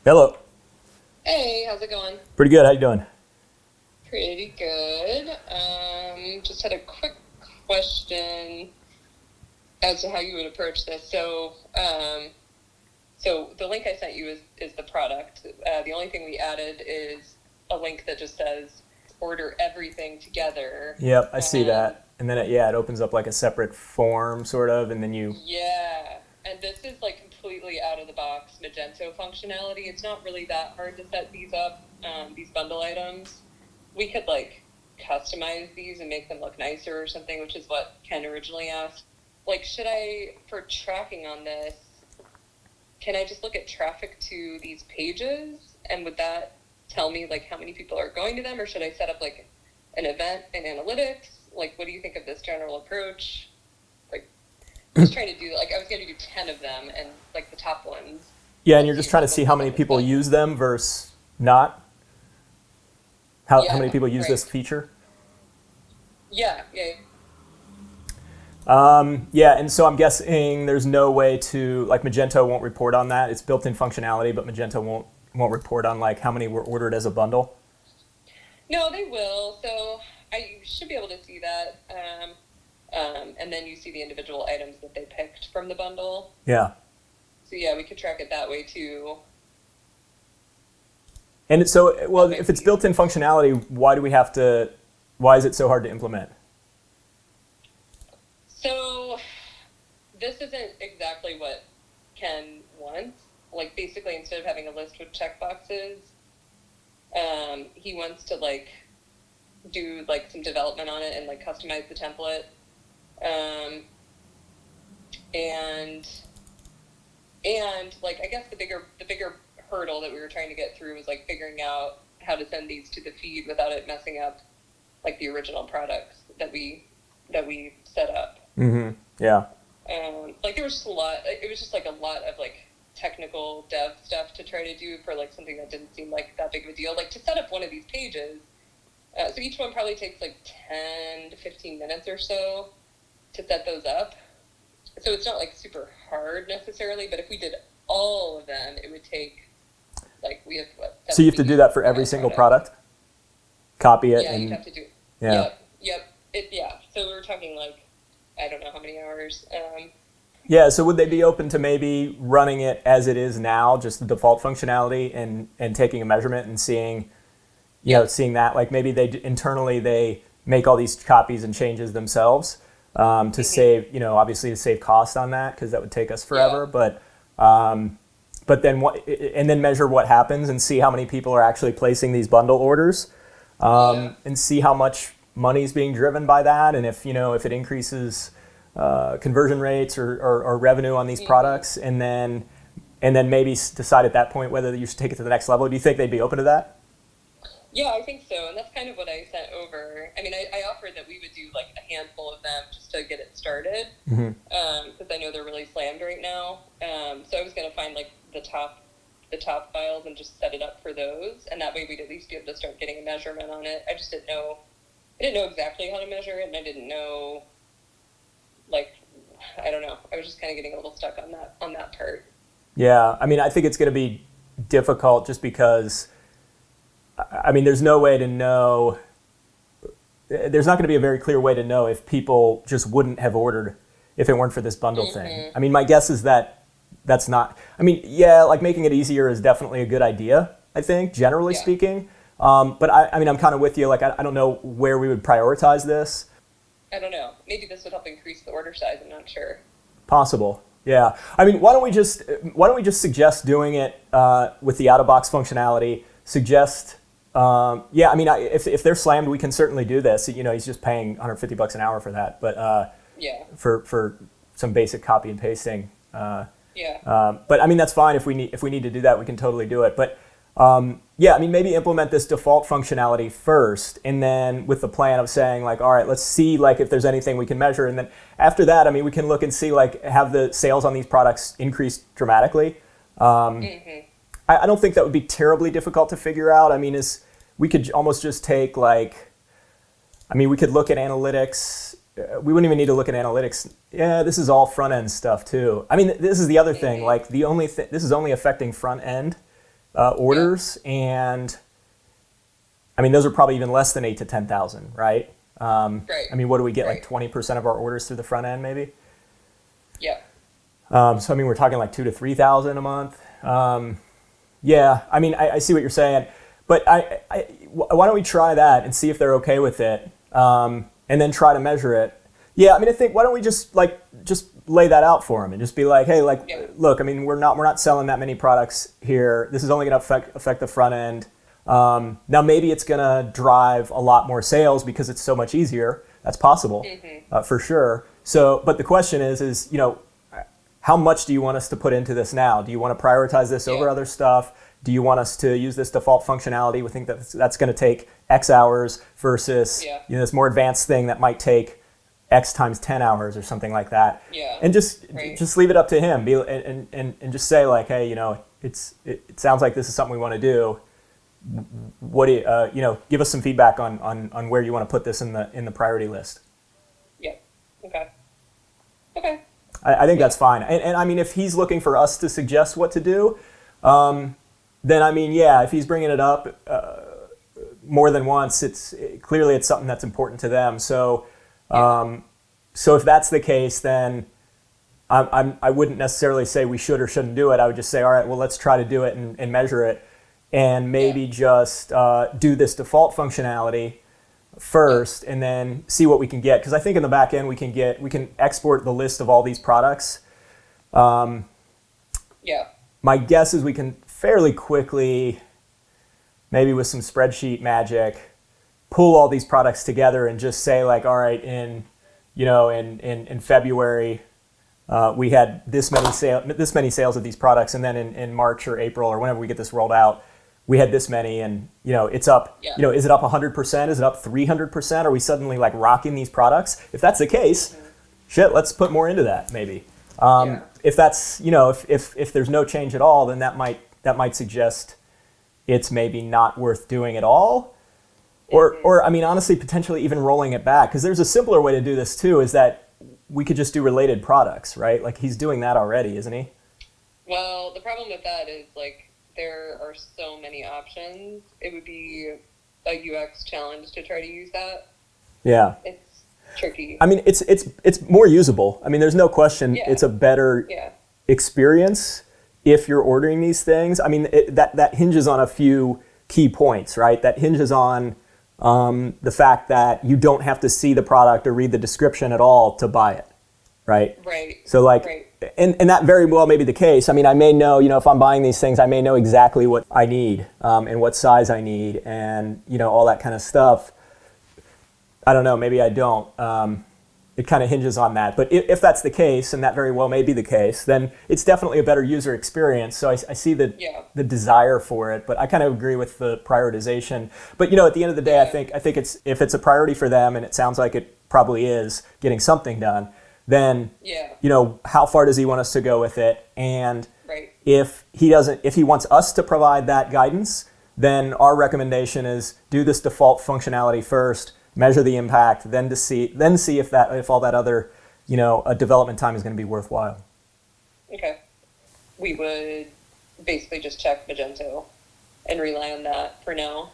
Hello. Hey, how's it going? Pretty good. How you doing? Pretty good. Just had a quick question as to how you would approach this. So the link I sent you is the product. The only thing we added is a link that just says order everything together. Yep, I see Um, that. And then it opens up like a separate form sort of, and then you. yeah, and this is like completely out of the box Magento functionality. It's not really that hard to set these up, these bundle items. We could like customize these and make them look nicer or something, which is what Ken originally asked. Like, should I, for tracking on this, can I just look at traffic to these pages and would that tell me like how many people are going to them, or should I set up like an event in analytics? Like, what do you think of this general approach? Like, just trying to do, like, I was going to do 10 of them and like the top ones. Yeah, and Let's you're see just trying to what see looks how like many on this people one. use them versus not. How many Yeah, people use right. this feature? Yeah. Yeah, and so I'm guessing there's no way to, like, Magento won't report on that. It's built-in functionality, but Magento won't report on like how many were ordered as a bundle. No, they will. So you should be able to see that. And then you see the individual items that they picked from the bundle. Yeah. So yeah, we could track it that way too. And so, well, Okay. if it's built-in functionality, why is it so hard to implement? So this isn't exactly what Ken wants. Like basically instead of having a list with checkboxes, he wants to like do like some development on it and like customize the template. Um, and like I guess the bigger hurdle that we were trying to get through was like figuring out how to send these to the feed without it messing up like the original products that we set up. Mm-hmm. Yeah. Like there was just a lot. It was just like a lot of like technical dev stuff to try to do for like something that didn't seem like that big of a deal. Like to set up one of these pages. So each one probably takes like 10 to 15 minutes or so to set those up. So it's not like super hard necessarily, but if we did all of them, it would take like we have what? So you have to do that for every single product? Copy it Yeah, and you'd have to do. yeah. Yep. Yeah. So we were talking like I don't know how many hours. Yeah, so would they be open to maybe running it as it is now, just the default functionality, and taking a measurement and seeing, seeing that, like maybe internally they make all these copies and changes themselves to save, obviously to save cost on that because that would take us forever. But then and then measure what happens and see how many people are actually placing these bundle orders, and see how much money is being driven by that, and if it increases conversion rates or revenue on these products, and then maybe decide at that point whether you should take it to the next level. Do you think they'd be open to that? Yeah, I think so, and that's kind of what I sent over. I mean, I offered that we would do like a handful of them just to get it started, because I know they're really slammed right now. So I was going to find like the top files and just set it up for those, and that way we'd at least be able to start getting a measurement on it. I just didn't know. I didn't know exactly how to measure it, and I didn't know, like, I don't know. I was just kind of getting a little stuck on that part. Yeah, I mean, I think it's going to be difficult just because, I mean, there's no way to know. There's not going to be a very clear way to know if people just wouldn't have ordered if it weren't for this bundle thing. I mean, my guess is that that's not. I mean, yeah, like making it easier is definitely a good idea, I think, generally speaking. But I mean, I'm kind of with you. Like, I don't know where we would prioritize this. I don't know. Maybe this would help increase the order size. I'm not sure. Possible. Yeah. I mean, why don't we just suggest doing it with the out-of-box functionality? Suggest. Yeah. I mean, if they're slammed, we can certainly do this. He's just paying $150 an hour for that. But for some basic copy and pasting. But I mean, that's fine if we need to do that, we can totally do it. But yeah, I mean, maybe implement this default functionality first, and then with the plan of saying like, all right, let's see like if there's anything we can measure, and then after that, I mean, we can look and see like have the sales on these products increased dramatically. I don't think that would be terribly difficult to figure out. I mean, we could almost just take like, I mean, we could look at analytics. We wouldn't even need to look at analytics. Yeah, this is all front end stuff too. I mean, this is the other thing. Like this is only affecting front end. orders, and I mean, those are probably even less than 8 to 10,000, right? Right. I mean, what do we get? Right. Like 20% of our orders through the front end, maybe? Yeah. So, I mean, we're talking like 2 to 3,000 a month. Yeah, I mean, I see what you're saying, but why don't we try that and see if they're okay with it, and then try to measure it. Yeah, I mean, I think why don't we just lay that out for them and just be like, hey, like, look, I mean, we're not selling that many products here. This is only going to affect the front end. Now, maybe it's going to drive a lot more sales because it's so much easier. That's possible, for sure. So, but the question is, you know, how much do you want us to put into this now? Do you want to prioritize this over other stuff? Do you want us to use this default functionality? We think that that's going to take X hours versus you know, this more advanced thing that might take X times 10 hours or something like that. Yeah. And just leave it up to him. And just say like, hey, you know, it sounds like this is something we want to do. What do you, you know, give us some feedback on where you want to put this in the priority list. Yeah. Okay. Okay. I think that's fine. And I mean, if he's looking for us to suggest what to do, then I mean, yeah, if he's bringing it up more than once, clearly it's something that's important to them. So, so if that's the case, then I wouldn't necessarily say we should or shouldn't do it. I would just say, all right, well, let's try to do it and measure it, and maybe just do this default functionality first, and then see what we can get. Because I think in the back end we can export the list of all these products. My guess is we can fairly quickly, maybe with some spreadsheet magic, pull all these products together and just say like, all right, in February we had this many sales of these products, and then in March or April or whenever we get this rolled out, we had this many, and you know, it's up. You know, is it up 100%? Is it up 300%? Are we suddenly like rocking these products? If that's the case, shit, let's put more into that maybe. If that's, you know, if there's no change at all, then that might suggest it's maybe not worth doing at all. Or I mean, honestly, potentially even rolling it back, because there's a simpler way to do this too, is that we could just do related products, right? Like he's doing that already, isn't he? Well, the problem with that is like, there are so many options. It would be a UX challenge to try to use that. Yeah. It's tricky. I mean, it's more usable. I mean, there's no question it's a better experience if you're ordering these things. I mean, that hinges on a few key points, right? That hinges on the fact that you don't have to see the product or read the description at all to buy it, right? Right. So like, and that very well may be the case. I mean, I may know, you know, if I'm buying these things, I may know exactly what I need and what size I need and, you know, all that kind of stuff. I don't know, maybe I don't. It kind of hinges on that. But if that's the case, and that very well may be the case, then it's definitely a better user experience. So I see the desire for it, but I kind of agree with the prioritization. But, you know, at the end of the day, I think if it's a priority for them, and it sounds like it probably is, getting something done, then, you know, how far does he want us to go with it? And if he wants us to provide that guidance, then our recommendation is do this default functionality first, measure the impact, then see if all that other, you know, development time is going to be worthwhile. Okay. We would basically just check Magento and rely on that for now.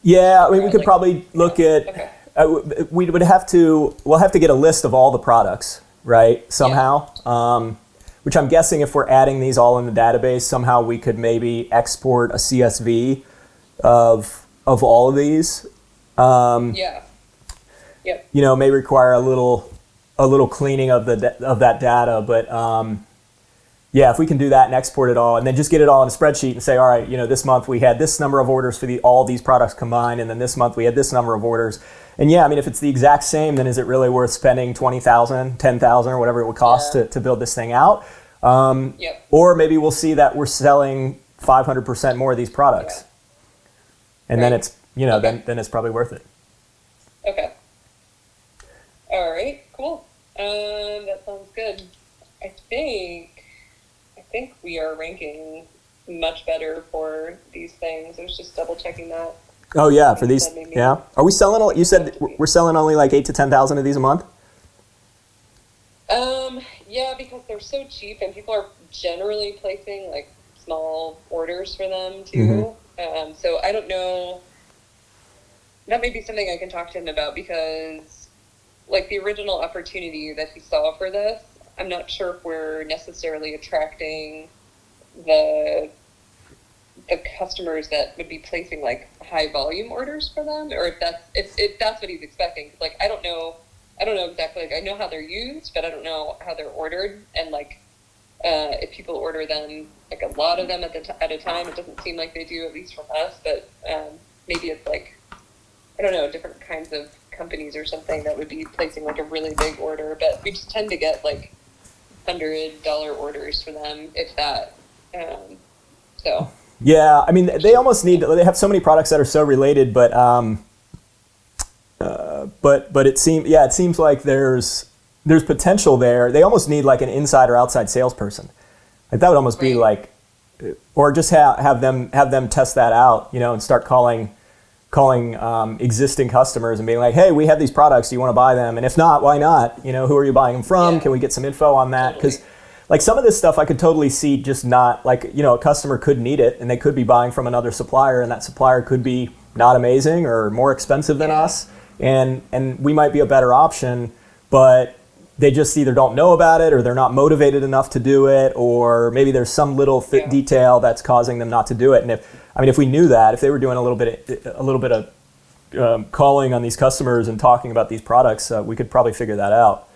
Yeah, I mean, we could probably look at. We'll have to get a list of all the products, right? Somehow, which I'm guessing if we're adding these all in the database, somehow we could maybe export a CSV of all of these. You know, may require a little cleaning of that data, but yeah, if we can do that and export it all, and then just get it all in a spreadsheet and say, all right, you know, this month we had this number of orders for all these products combined, and then this month we had this number of orders. And yeah, I mean, if it's the exact same, then is it really worth spending $20,000, $10,000, or whatever it would cost to build this thing out? Or maybe we'll see that we're selling 500% more of these products, and then it's, you know, then it's probably worth it. Okay. All right. Cool. That sounds good. I think we are ranking much better for these things. I was just double checking that. Oh yeah, for these. Yeah. Are we selling? You said we're selling only like 8,000 to 10,000 of these a month. Yeah, because they're so cheap, and people are generally placing like small orders for them too. So I don't know. That may be something I can talk to him about, because like the original opportunity that he saw for this, I'm not sure if we're necessarily attracting the customers that would be placing like high volume orders for them, or if that's what he's expecting. Like I don't know exactly. Like I know how they're used, but I don't know how they're ordered, and like if people order them, like a lot of them at a time. It doesn't seem like they do, at least from us, but maybe it's like, I don't know, different kinds of companies or something that would be placing like a really big order, but we just tend to get like $100 orders for them, if that. So. Yeah, I mean, they almost need. They have so many products that are so related, but it seems like there's potential there. They almost need like an inside or outside salesperson. Like that would almost be like, or just have them test that out, you know, and start calling existing customers and being like, hey, we have these products, do you want to buy them? And if not, why not? You know, who are you buying them from? Yeah. Can we get some info on that? Because like some of this stuff I could totally see just not, like, you know, a customer could need it and they could be buying from another supplier, and that supplier could be not amazing or more expensive than us, and we might be a better option, but they just either don't know about it, or they're not motivated enough to do it, or maybe there's some little detail that's causing them not to do it. And if we knew that, if they were doing a little bit of calling on these customers and talking about these products, we could probably figure that out.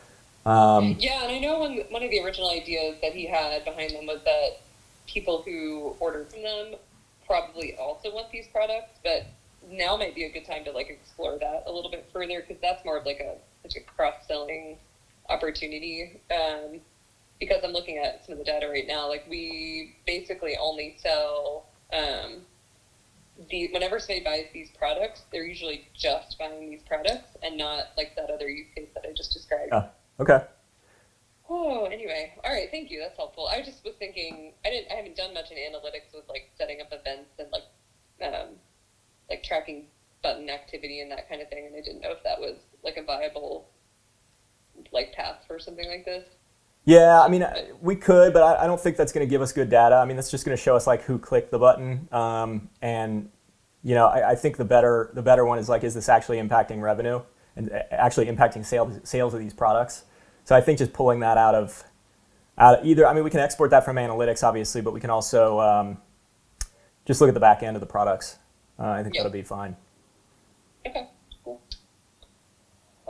And I know one of the original ideas that he had behind them was that people who order from them probably also want these products, but now might be a good time to like explore that a little bit further, because that's more of like a cross-selling opportunity. Because I'm looking at some of the data right now, like we basically only sell whenever somebody buys these products, they're usually just buying these products and not like that other use case that I just described. Okay. Oh, anyway. All right. Thank you. That's helpful. I just was thinking, I haven't done much in analytics with like setting up events and like tracking button activity and that kind of thing. And I didn't know if that was like a viable like path for something like this. Yeah, I mean, we could, but I don't think that's going to give us good data. I mean, that's just going to show us like who clicked the button. And you know, I think the better one is like, is this actually impacting revenue and actually impacting sales of these products? So I think just pulling that out of either, I mean, we can export that from analytics, obviously, but we can also just look at the back end of the products. I think that'll be fine.